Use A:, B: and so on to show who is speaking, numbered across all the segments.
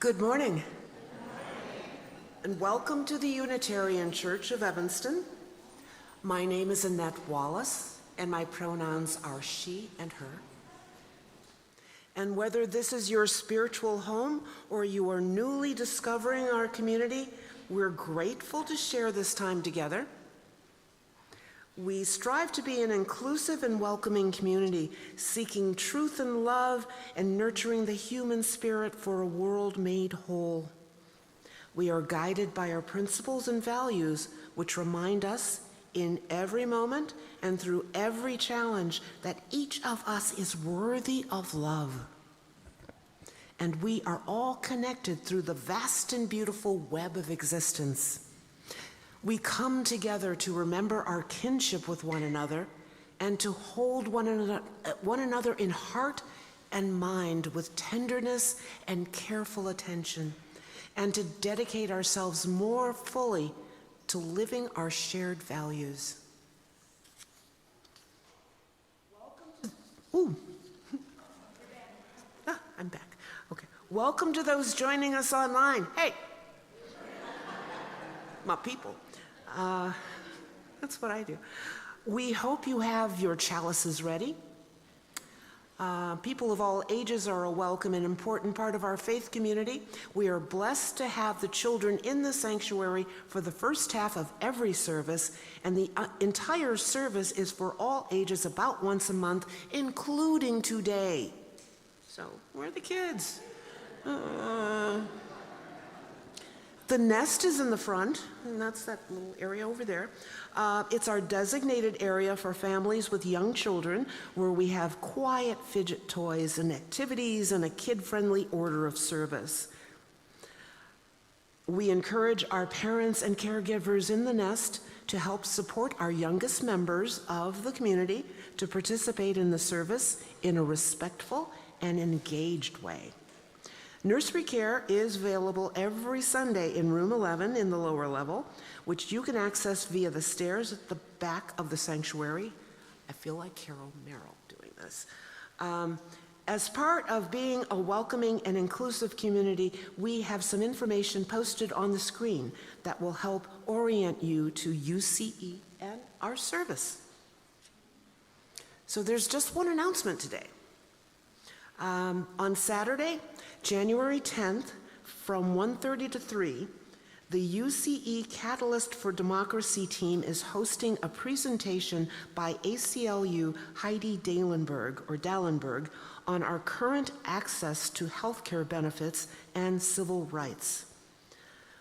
A: Good morning, and welcome to the Unitarian Church of Evanston. My name is Annette Wallace, and my pronouns are she and her. And whether this is your spiritual home or you are newly discovering our community, we're grateful to share this time together. We strive to be an inclusive and welcoming community, seeking truth and love and nurturing the human spirit for a world made whole. We are guided by our principles and values, which remind us in every moment and through every challenge that each of us is worthy of love. And we are all connected through the vast and beautiful web of existence. We come together to remember our kinship with one another and to hold one another in heart and mind with tenderness and careful attention, and to dedicate ourselves more fully to living our shared values. I'm back. Okay. Welcome to those joining us online. Hey, my people. That's what I do. We hope you have your chalices ready. People of all ages are a welcome and important part of our faith community. We are blessed to have the children in the sanctuary for the first half of every service, and the entire service is for all ages about once a month, including today. So, where are the kids? The nest is in the front, and that's that little area over there. It's our designated area for families with young children, where we have quiet fidget toys and activities and a kid-friendly order of service. We encourage our parents and caregivers in the nest to help support our youngest members of the community to participate in the service in a respectful and engaged way. Nursery care is available every Sunday in room 11 in the lower level, which you can access via the stairs at the back of the sanctuary. I feel like Carol Merrill doing this. As part of being a welcoming and inclusive community, we have some information posted on the screen that will help orient you to UCE and our service. So there's just one announcement today. On Saturday, January 10th, from 1:30 to 3, the UCE Catalyst for Democracy team is hosting a presentation by ACLU Heidi Dallenberg on our current access to healthcare benefits and civil rights.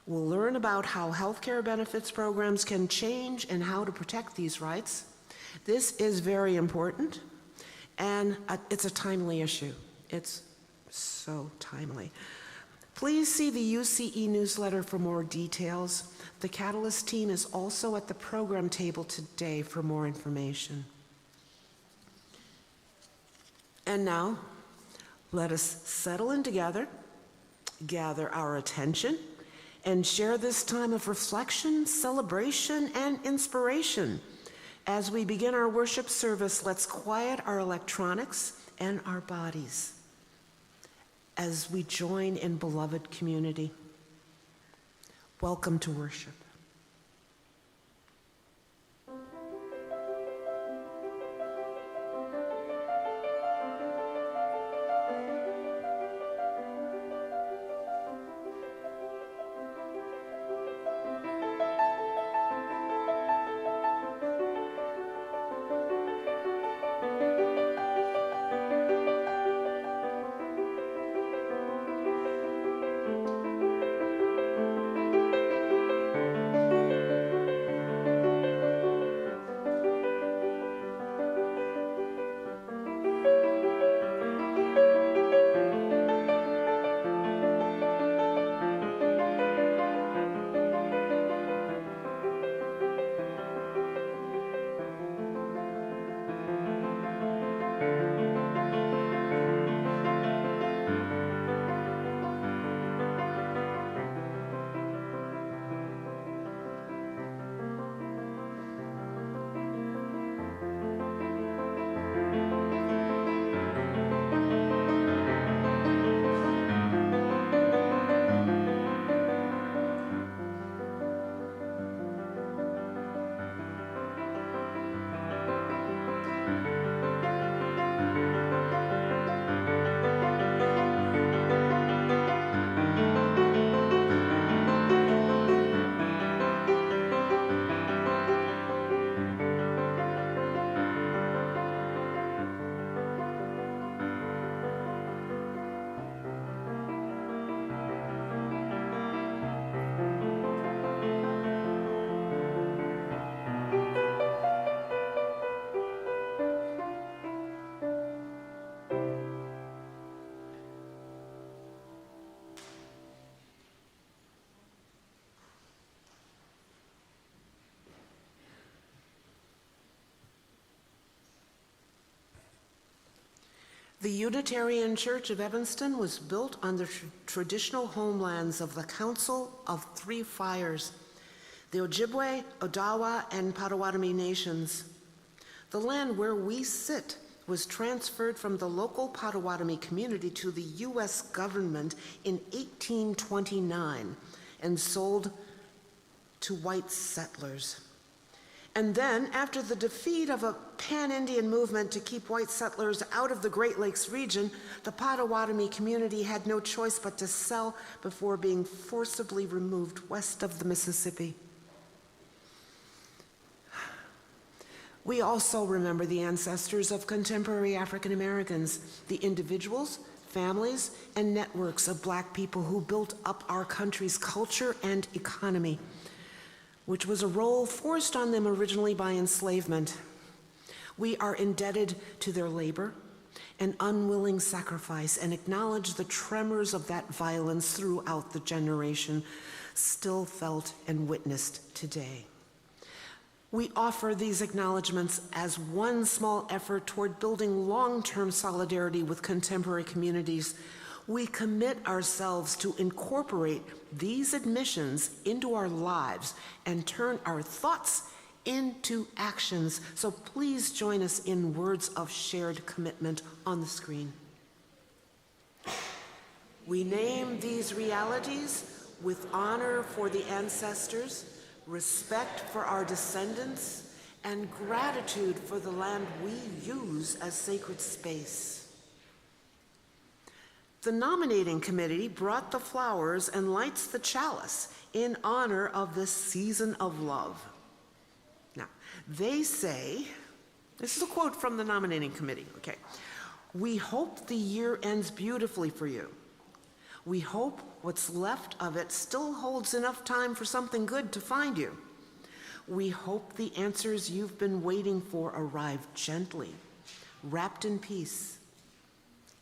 A: We'll learn about how healthcare benefits programs can change and how to protect these rights. This is very important, and it's a timely issue. It's so timely. Please see the UCE newsletter for more details. The Catalyst team is also at the program table today for more information. And now, let us settle in together, gather our attention, and share this time of reflection, celebration, and inspiration. As we begin our worship service, let's quiet our electronics and our bodies as we join in beloved community. Welcome to worship. The Unitarian Church of Evanston was built on the traditional homelands of the Council of Three Fires, the Ojibwe, Odawa, and Potawatomi nations. The land where we sit was transferred from the local Potawatomi community to the U.S. government in 1829 and sold to white settlers. And then, after the defeat of a pan-Indian movement to keep white settlers out of the Great Lakes region, the Potawatomi community had no choice but to sell before being forcibly removed west of the Mississippi. We also remember the ancestors of contemporary African Americans, the individuals, families, and networks of Black people who built up our country's culture and economy, which was a role forced on them originally by enslavement. We are indebted to their labor and unwilling sacrifice and acknowledge the tremors of that violence throughout the generation, still felt and witnessed today. We offer these acknowledgments as one small effort toward building long-term solidarity with contemporary communities. We commit ourselves to incorporate these admissions into our lives and turn our thoughts into actions. So please join us in words of shared commitment on the screen. We name these realities with honor for the ancestors, respect for our descendants, and gratitude for the land we use as sacred space. The nominating committee brought the flowers and lights the chalice in honor of this season of love. Now, they say, this is a quote from the nominating committee, okay, "We hope the year ends beautifully for you. We hope what's left of it still holds enough time for something good to find you. We hope the answers you've been waiting for arrive gently, wrapped in peace.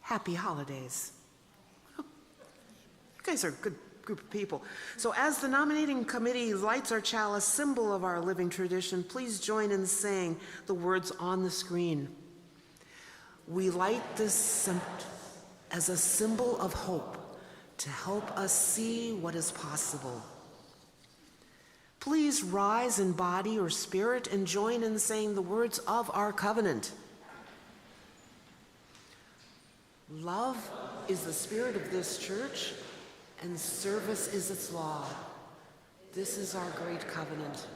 A: Happy holidays." You guys are a good group of people. So as the nominating committee lights our chalice, symbol of our living tradition, please join in saying the words on the screen. We light this scent as a symbol of hope to help us see what is possible. Please rise in body or spirit and join in saying the words of our covenant. Love is the spirit of this church, and service is its law. This is our great covenant,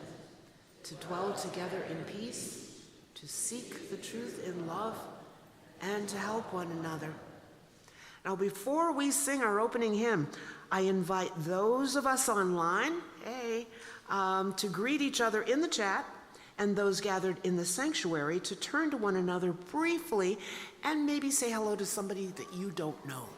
A: to dwell together in peace, to seek the truth in love, and to help one another. Now, before we sing our opening hymn, I invite those of us online, to greet each other in the chat, and those gathered in the sanctuary to turn to one another briefly and maybe say hello to somebody that you don't know.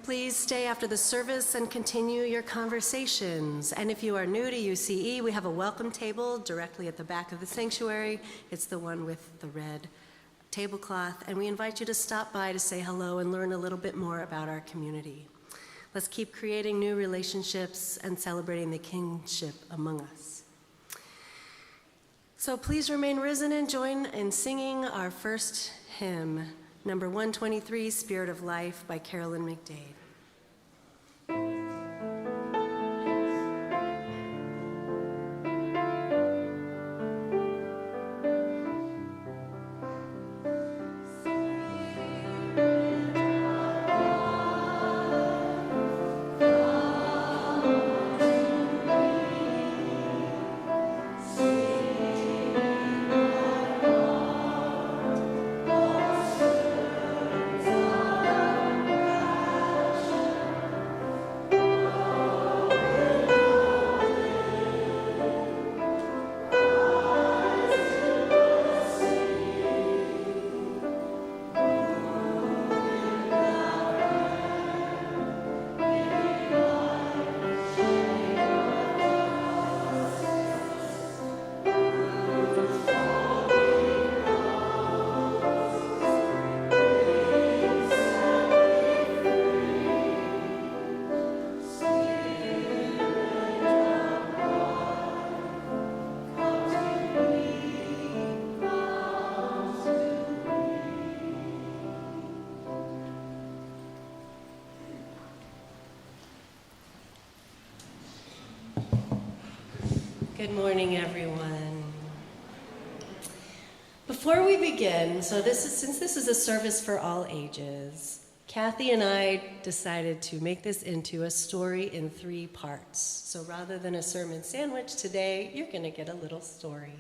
B: Please stay after the service and continue your conversations. And if you are new to UCE, we have a welcome table directly at the back of the sanctuary. It's the one with the red tablecloth, and we invite you to stop by to say hello and learn a little bit more about our community. Let's keep creating new relationships and celebrating the kingship among us. So please remain risen and join in singing our first hymn, number 123, Spirit of Life by Carolyn McDade. Good morning, everyone. Before we begin, since this is a service for all ages, Kathy and I decided to make this into a story in 3 parts. So rather than a sermon sandwich today, you're going to get a little story.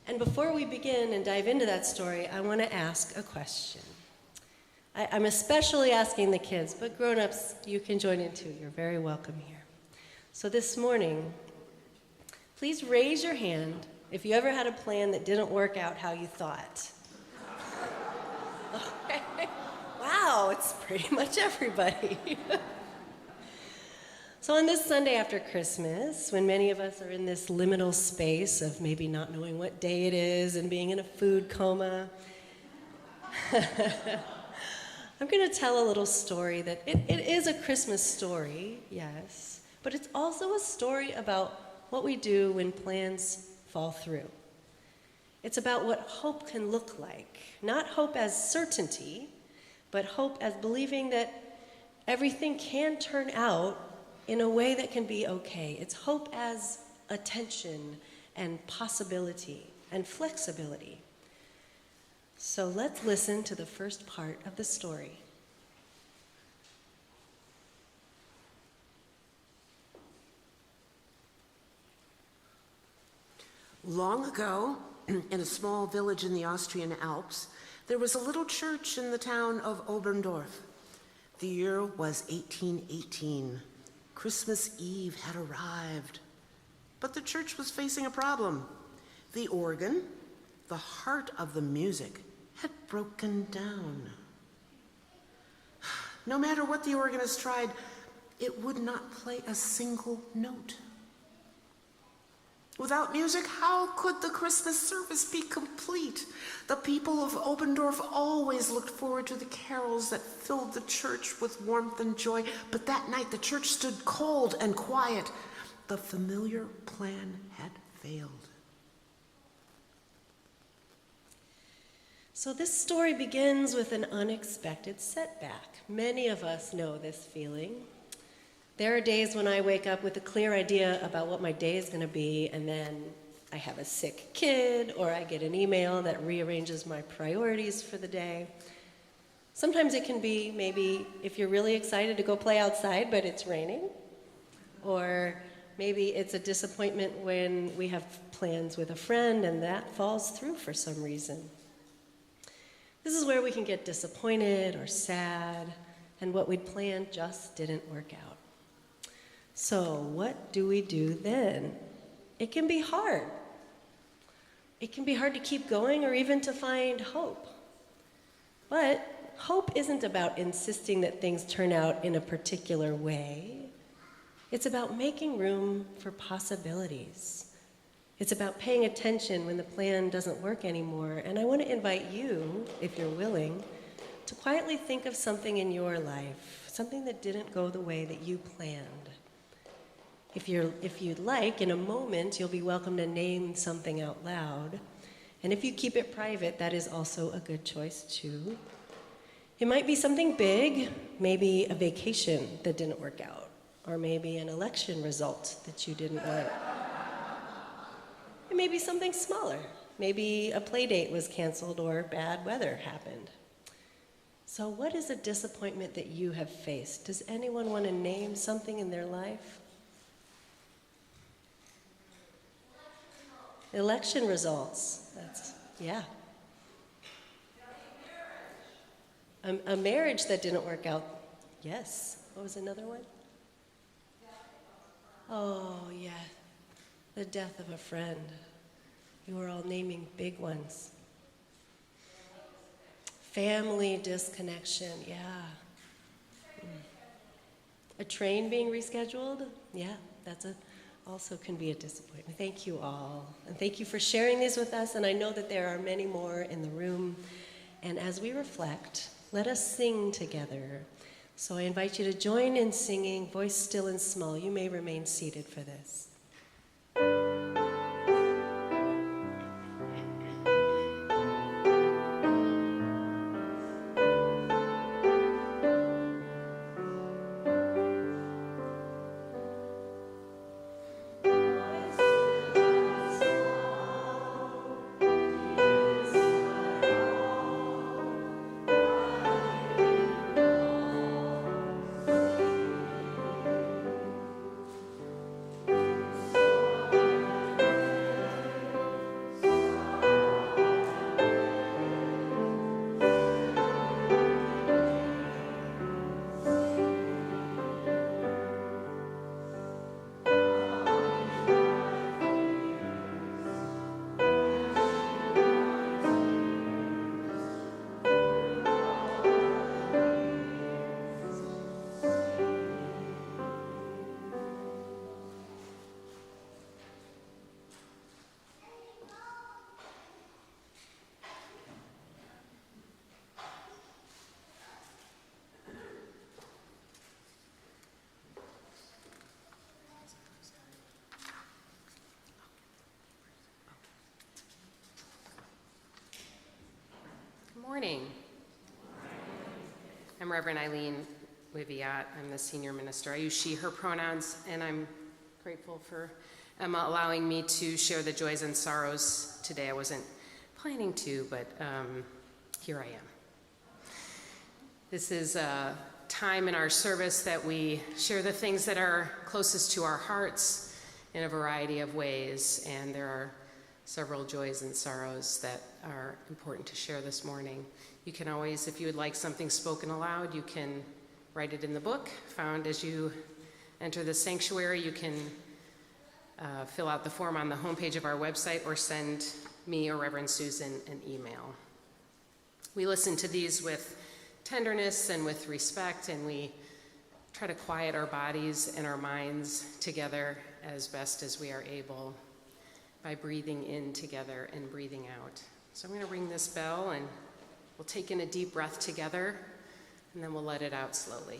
B: And before we begin and dive into that story, I want to ask a question. I'm especially asking the kids, but grown-ups, you can join in too. You're very welcome here. So this morning, please raise your hand if you ever had a plan that didn't work out how you thought. Okay. Wow, it's pretty much everybody. So on this Sunday after Christmas, when many of us are in this liminal space of maybe not knowing what day it is and being in a food coma, I'm going to tell a little story that it is a Christmas story, yes, but it's also a story about what we do when plans fall through. It's about what hope can look like. Not hope as certainty, but hope as believing that everything can turn out in a way that can be okay. It's hope as attention and possibility and flexibility. So let's listen to the first part of the story.
A: Long ago, in a small village in the Austrian Alps, there was a little church in the town of Oberndorf. The year was 1818. Christmas Eve had arrived. But the church was facing a problem. The organ, the heart of the music, had broken down. No matter what the organist tried, it would not play a single note. Without music, how could the Christmas service be complete? The people of Oberndorf always looked forward to the carols that filled the church with warmth and joy, but that night the church stood cold and quiet. The familiar plan had failed.
B: So this story begins with an unexpected setback. Many of us know this feeling. There are days when I wake up with a clear idea about what my day is going to be, and then I have a sick kid, or I get an email that rearranges my priorities for the day. Sometimes it can be maybe if you're really excited to go play outside, but it's raining. Or maybe it's a disappointment when we have plans with a friend and that falls through for some reason. This is where we can get disappointed or sad, and what we'd planned just didn't work out. So what do we do then? It can be hard. It can be hard to keep going or even to find hope. But hope isn't about insisting that things turn out in a particular way. It's about making room for possibilities. It's about paying attention when the plan doesn't work anymore. And I want to invite you, if you're willing, to quietly think of something in your life, something that didn't go the way that you planned. If you'd like, in a moment, you'll be welcome to name something out loud. And if you keep it private, that is also a good choice too. It might be something big, maybe a vacation that didn't work out, or maybe an election result that you didn't want. It may be something smaller. Maybe a play date was canceled or bad weather happened. So what is a disappointment that you have faced? Does anyone want to name something in their life? Election results. Yeah. A marriage that didn't work out. Yes. What was another one? Oh, yeah. The death of a friend. You were all naming big ones. Family disconnection, yeah. A train being rescheduled, yeah, also can be a disappointment. Thank you all, and thank you for sharing these with us, and I know that there are many more in the room. And as we reflect, let us sing together. So I invite you to join in singing, voice still and small. You may remain seated for this.
C: Morning. I'm Reverend Eileen Wiviat. I'm the senior minister. I use she, her pronouns, and I'm grateful for Emma allowing me to share the joys and sorrows today. I wasn't planning to, but here I am. This is a time in our service that we share the things that are closest to our hearts in a variety of ways, and there are several joys and sorrows that are important to share this morning. You can always, if you would like something spoken aloud, you can write it in the book found as you enter the sanctuary. You can fill out the form on the homepage of our website or send me or Reverend Susan an email. We listen to these with tenderness and with respect, and we try to quiet our bodies and our minds together as best as we are able by breathing in together and breathing out. So I'm going to ring this bell, and we'll take in a deep breath together, and then we'll let it out slowly.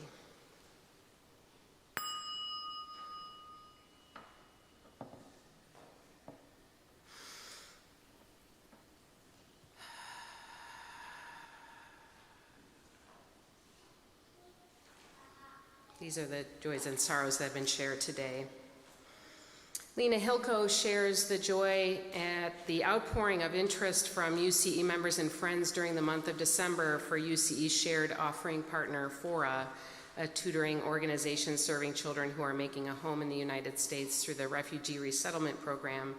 C: These are the joys and sorrows that have been shared today. Lena Hilko shares the joy at the outpouring of interest from UCE members and friends during the month of December for UCE's shared offering partner, Fora, a tutoring organization serving children who are making a home in the United States through the Refugee Resettlement Program.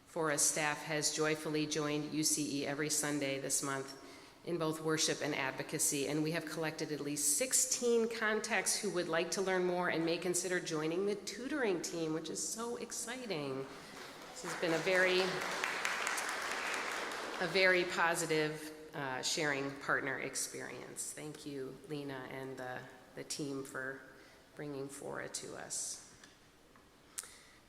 C: Fora's staff has joyfully joined UCE every Sunday this month in both worship and advocacy, and we have collected at least 16 contacts who would like to learn more and may consider joining the tutoring team, which is so exciting. This has been a very positive sharing partner experience. Thank you, Lena, and the team for bringing Fora to us.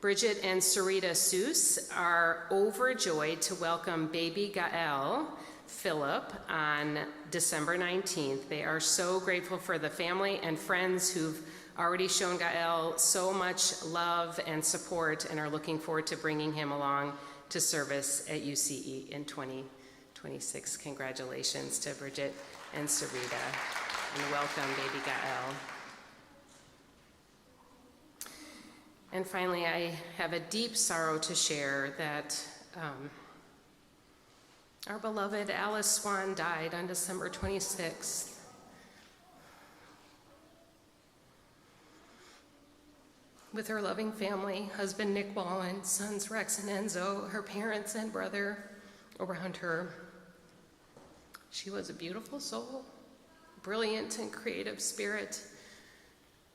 C: Bridget and Sarita Seuss are overjoyed to welcome baby Gael Philip on December 19th. They are so grateful for the family and friends who've already shown Gael so much love and support and are looking forward to bringing him along to service at UCE in 2026. Congratulations to Bridget and Sarita, and welcome, baby Gael. And finally, I have a deep sorrow to share that our beloved Alice Swan died on December 26th. With her loving family, husband Nick Wallen, sons Rex and Enzo, her parents and brother around her. She was a beautiful soul, brilliant and creative spirit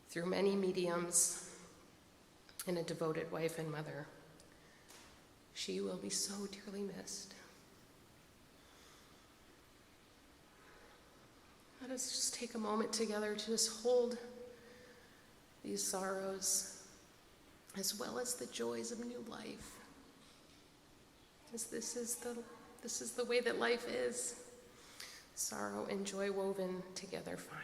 C: through many mediums, and a devoted wife and mother. She will be so dearly missed. Let us just take a moment together to just hold these sorrows as well as the joys of new life. As this is the way that life is. Sorrow and joy woven together fine.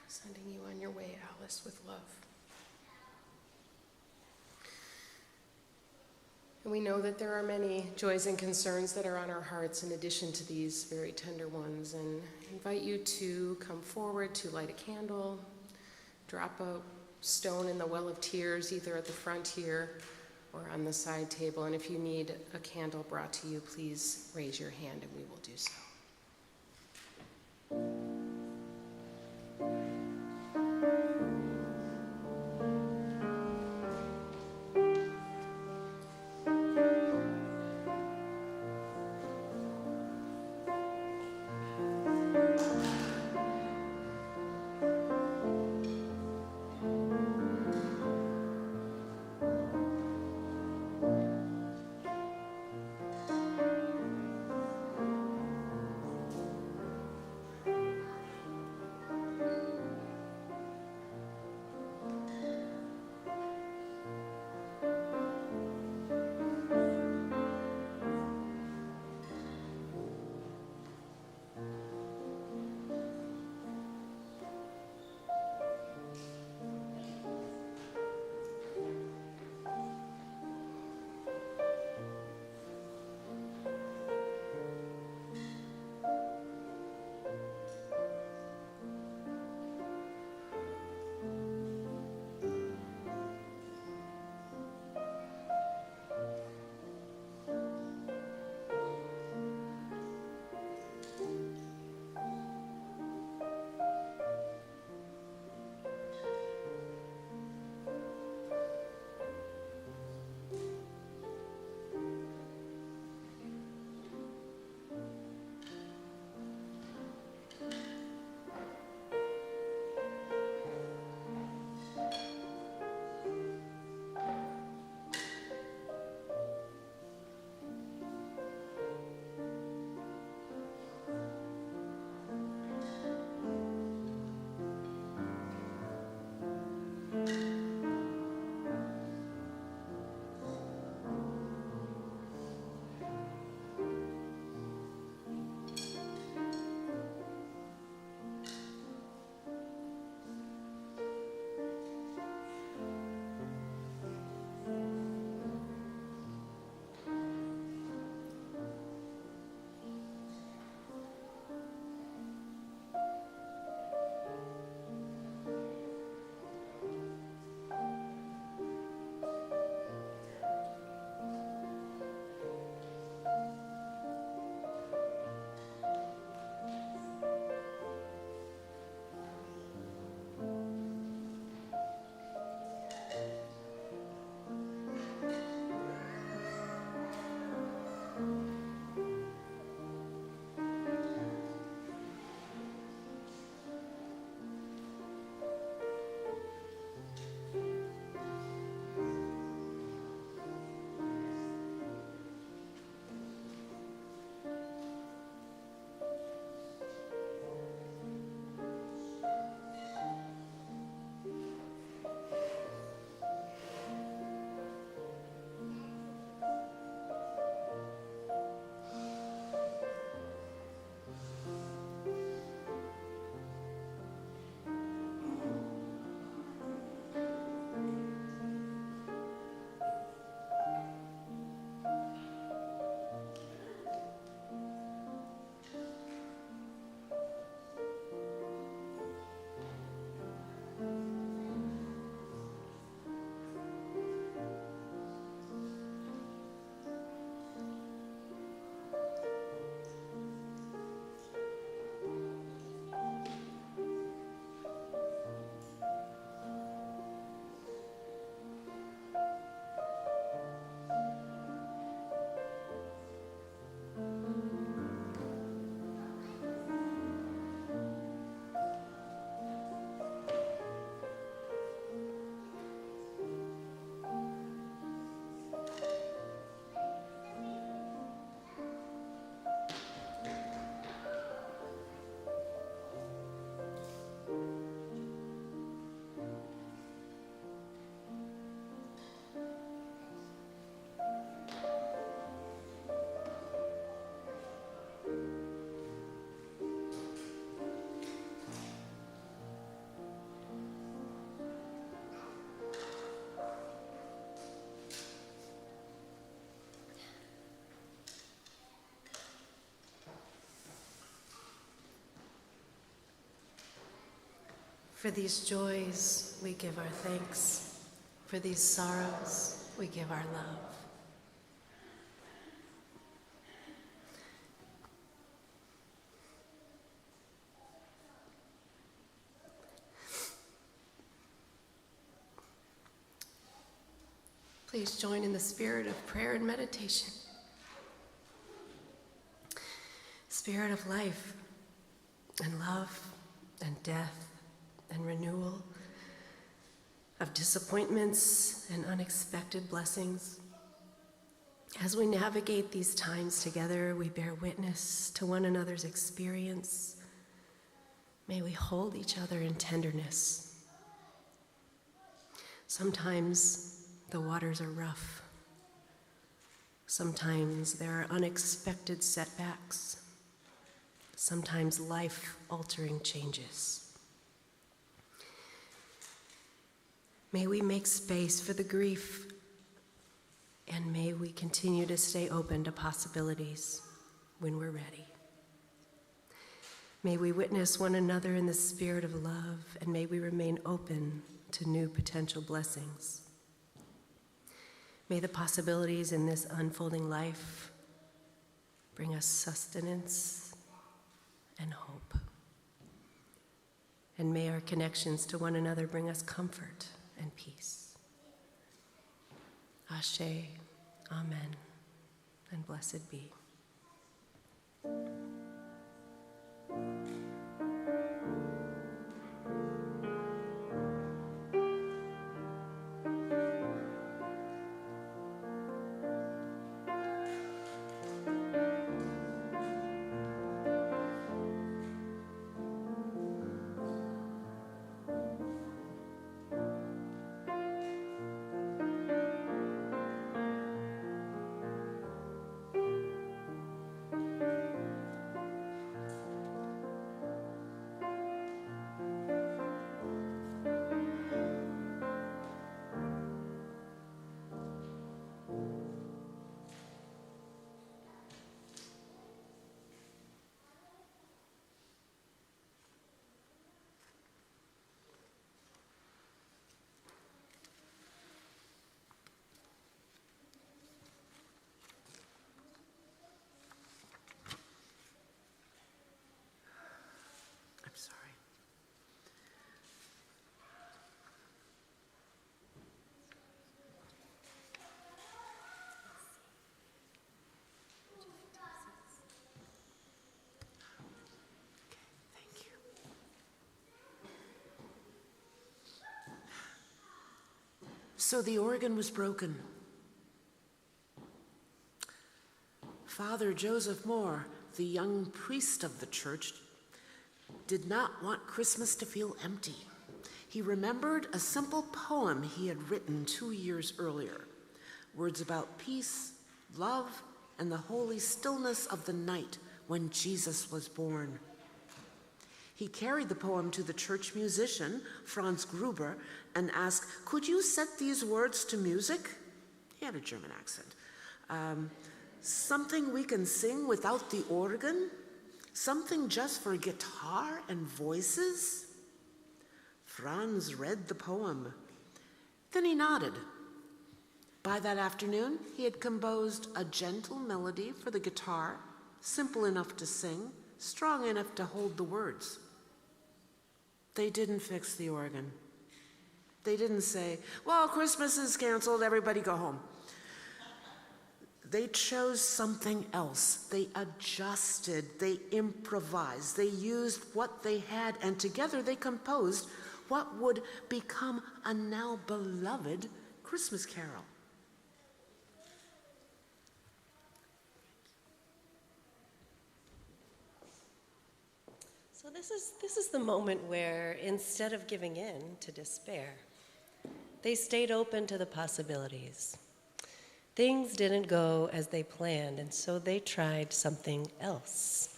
C: Sending you on your way, Alice, with love. And we know that there are many joys and concerns that are on our hearts in addition to these very tender ones, and invite you to come forward to light a candle, drop a stone in the well of tears, either at the front here or on the side table. And if you need a candle brought to you, please raise your hand and we will do so.
B: For these joys, we give our thanks. For these sorrows, we give our love. Please join in the spirit of prayer and meditation. Spirit of life and love and death and renewal, of disappointments and unexpected blessings. As we navigate these times together, we bear witness to one another's experience. May we hold each other in tenderness. Sometimes the waters are rough. Sometimes there are unexpected setbacks. Sometimes life-altering changes. May we make space for the grief, and may we continue to stay open to possibilities when we're ready. May we witness one another in the spirit of love, and may we remain open to new potential blessings. May the possibilities in this unfolding life bring us sustenance and hope. And may our connections to one another bring us comfort and peace. Ashe, amen, and blessed be.
A: I'm sorry. Thank you. So the organ was broken. Father Joseph Moore, the young priest of the church, did not want Christmas to feel empty. He remembered a simple poem he had written 2 years earlier, words about peace, love, and the holy stillness of the night when Jesus was born. He carried the poem to the church musician, Franz Gruber, and asked, "Could you set these words to music?" He had a German accent. Something we can sing without the organ? Something just for guitar and voices? Franz read the poem. Then he nodded. By that afternoon, he had composed a gentle melody for the guitar, simple enough to sing, strong enough to hold the words. They didn't fix the organ. They didn't say, "Well, Christmas is canceled, everybody go home." They chose something else. They adjusted, they improvised, they used what they had, and together they composed what would become a now beloved Christmas carol.
B: So this is the moment where, instead of giving in to despair, they stayed open to the possibilities. Things didn't go as they planned, and so they tried something else.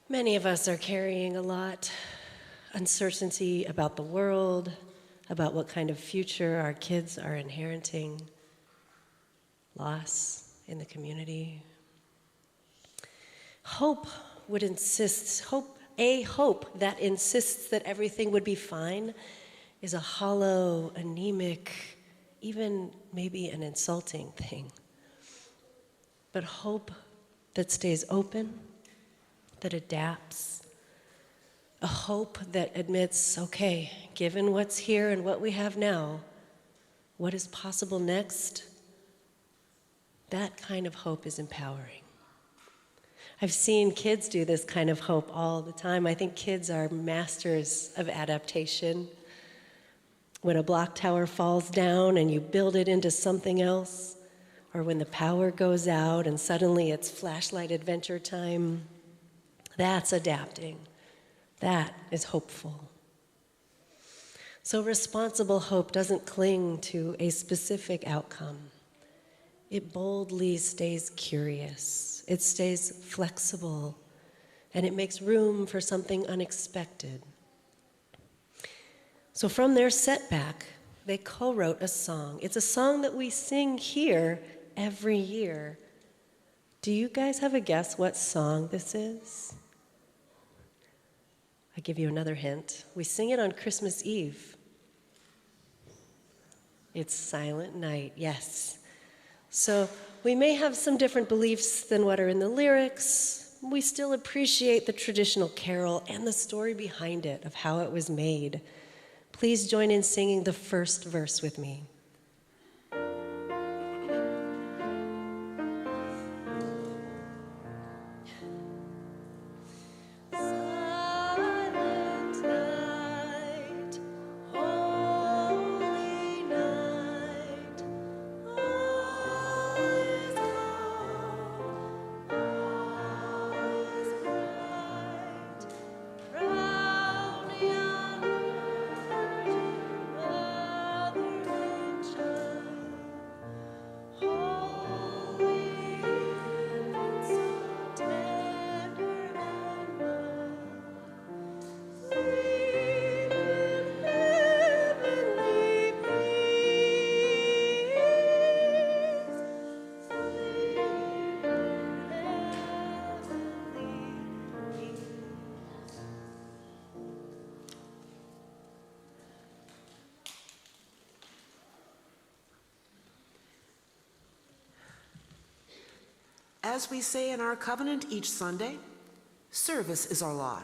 B: Many of us are carrying a lot, uncertainty about the world, about what kind of future our kids are inheriting, loss in the community. Hope a hope that insists that everything would be fine is a hollow, anemic, even maybe an insulting thing. But hope that stays open, that adapts, a hope that admits, okay, given what's here and what we have now, what is possible next? That kind of hope is empowering. I've seen kids do this kind of hope all the time. I think kids are masters of adaptation. When a block tower falls down and you build it into something else, or when the power goes out and suddenly it's flashlight adventure time, that's adapting. That is hopeful. So responsible hope doesn't cling to a specific outcome. It boldly stays curious. It stays flexible, and it makes room for something unexpected. So from their setback, they co-wrote a song. It's a song that we sing here every year. Do you guys have a guess what song this is? I'll give you another hint. We sing it on Christmas Eve. It's Silent Night, yes. So we may have some different beliefs than what are in the lyrics. We still appreciate the traditional carol and the story behind it of how it was made. Please join in singing the first verse with me.
A: As we say in our covenant each Sunday, service is our law.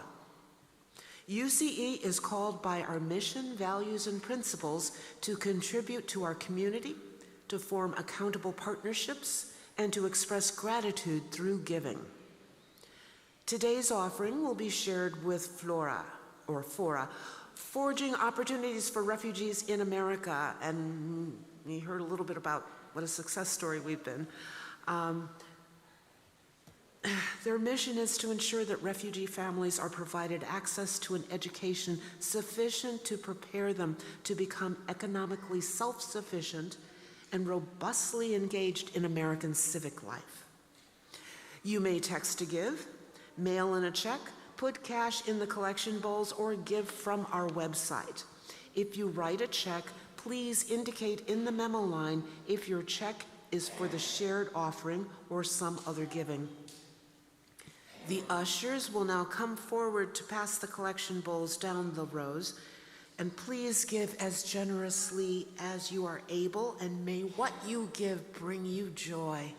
A: UCE is called by our mission, values, and principles to contribute to our community, to form accountable partnerships, and to express gratitude through giving. Today's offering will be shared with Fora, Forging Opportunities for Refugees in America, and we heard a little bit about what a success story we've been. Their mission is to ensure that refugee families are provided access to an education sufficient to prepare them to become economically self-sufficient and robustly engaged in American civic life. You may text to give, mail in a check, put cash in the collection bowls, or give from our website. If you write a check, please indicate in the memo line if your check is for the shared offering or some other giving. The ushers will now come forward to pass the collection bowls down the rows, and please give as generously as you are able, and may what you give bring you joy.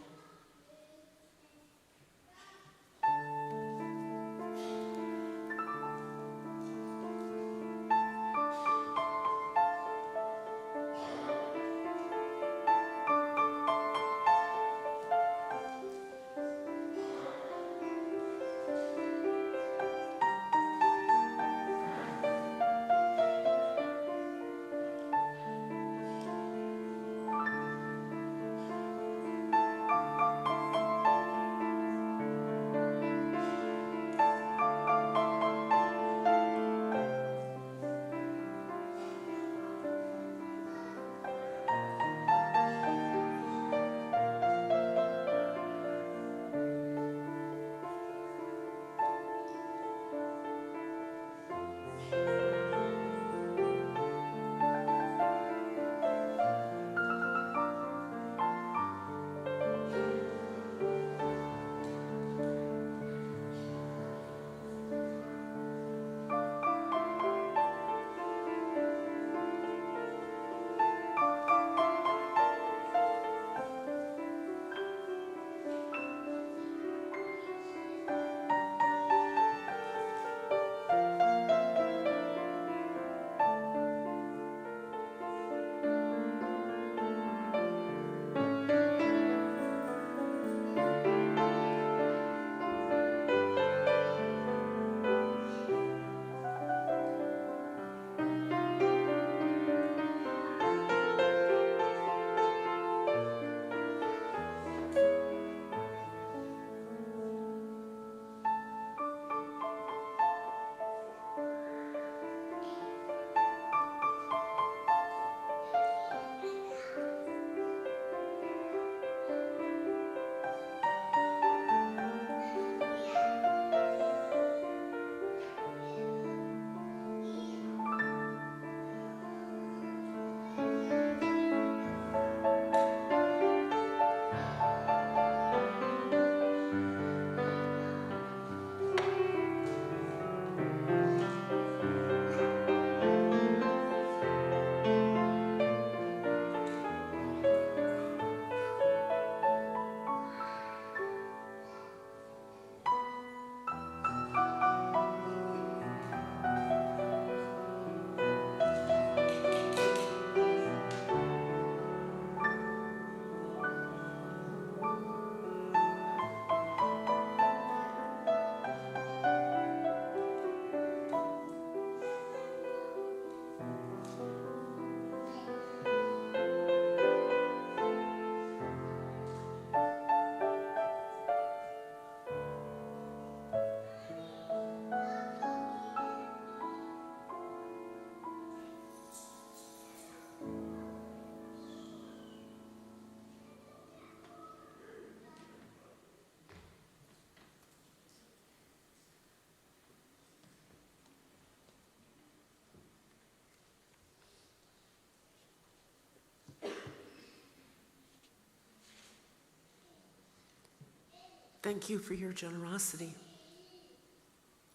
A: Thank you for your generosity.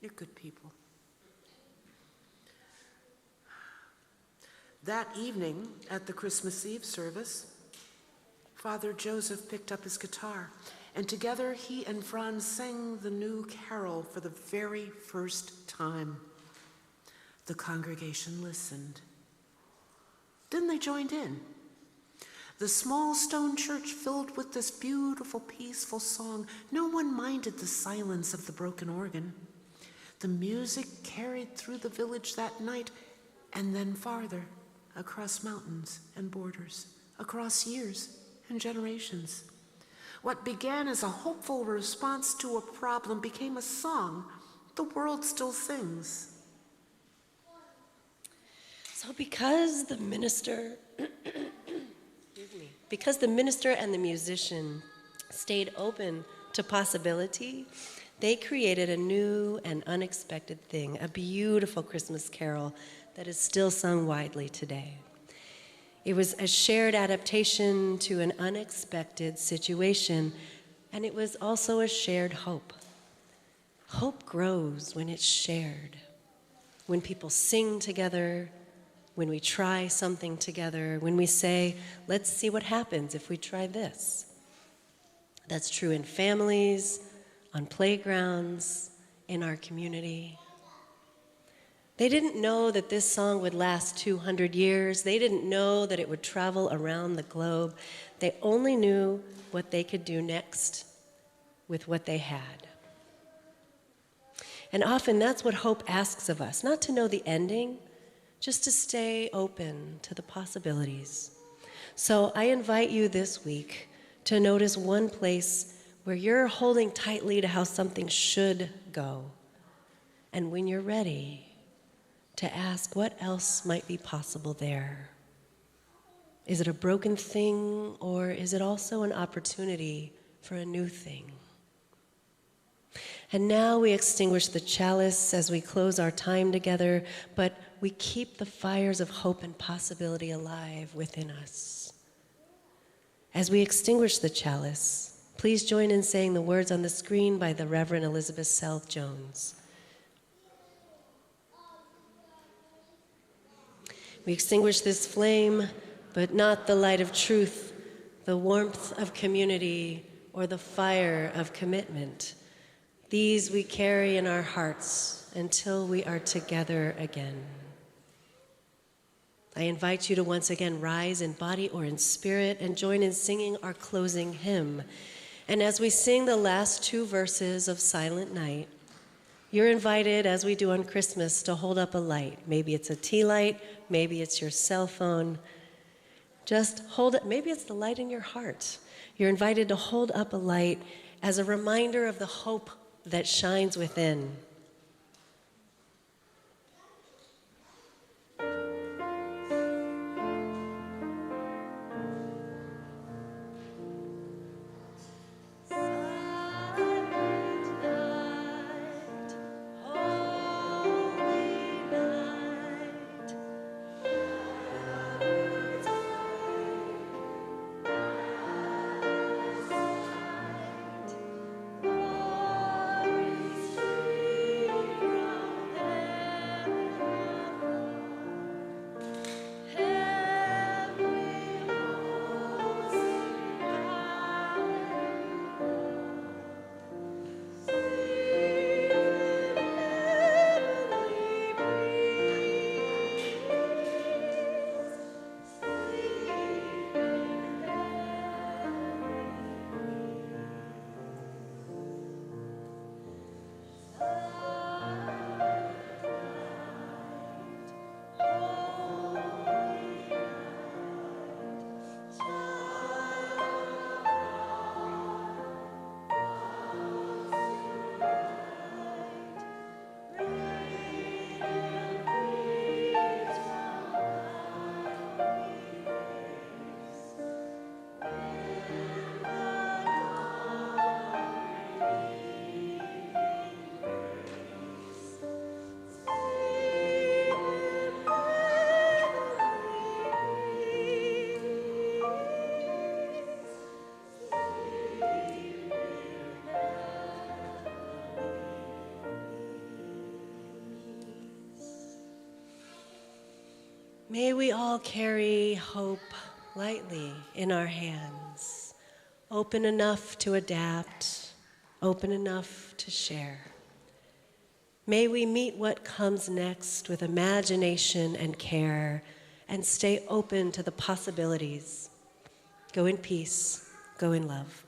A: You're good people. That evening at the Christmas Eve service, Father Joseph picked up his guitar, and together he and Franz sang the new carol for the very first time. The congregation listened. Then they joined in. The small stone church filled with this beautiful, peaceful song. No one minded the silence of the broken organ. The music carried through the village that night, and then farther, across mountains and borders, across years and generations. What began as a hopeful response to a problem became a song the world still sings.
B: So because the minister and the musician stayed open to possibility, they created a new and unexpected thing, a beautiful Christmas carol that is still sung widely today. It was a shared adaptation to an unexpected situation, and it was also a shared hope. Hope grows when it's shared, when people sing together, when we try something together, when we say, let's see what happens if we try this. That's true in families, on playgrounds, in our community. They didn't know that this song would last 200 years. They didn't know that it would travel around the globe. They only knew what they could do next with what they had. And often that's what hope asks of us, not to know the ending, just to stay open to the possibilities. So I invite you this week to notice one place where you're holding tightly to how something should go. And when you're ready, to ask what else might be possible there. Is it a broken thing, or is it also an opportunity for a new thing? And now we extinguish the chalice as we close our time together, but we keep the fires of hope and possibility alive within us. As we extinguish the chalice, please join in saying the words on the screen by the Reverend Elizabeth South Jones. We extinguish this flame, but not the light of truth, the warmth of community, or the fire of commitment. These we carry in our hearts until we are together again. I invite you to once again rise in body or in spirit and join in singing our closing hymn. And as we sing the last two verses of Silent Night, you're invited, as we do on Christmas, to hold up a light. Maybe it's a tea light, maybe it's your cell phone. Just hold it, maybe it's the light in your heart. You're invited to hold up a light as a reminder of the hope that shines within. May we all carry hope lightly in our hands, open enough to adapt, open enough to share. May we meet what comes next with imagination and care and stay open to the possibilities. Go in peace, go in love.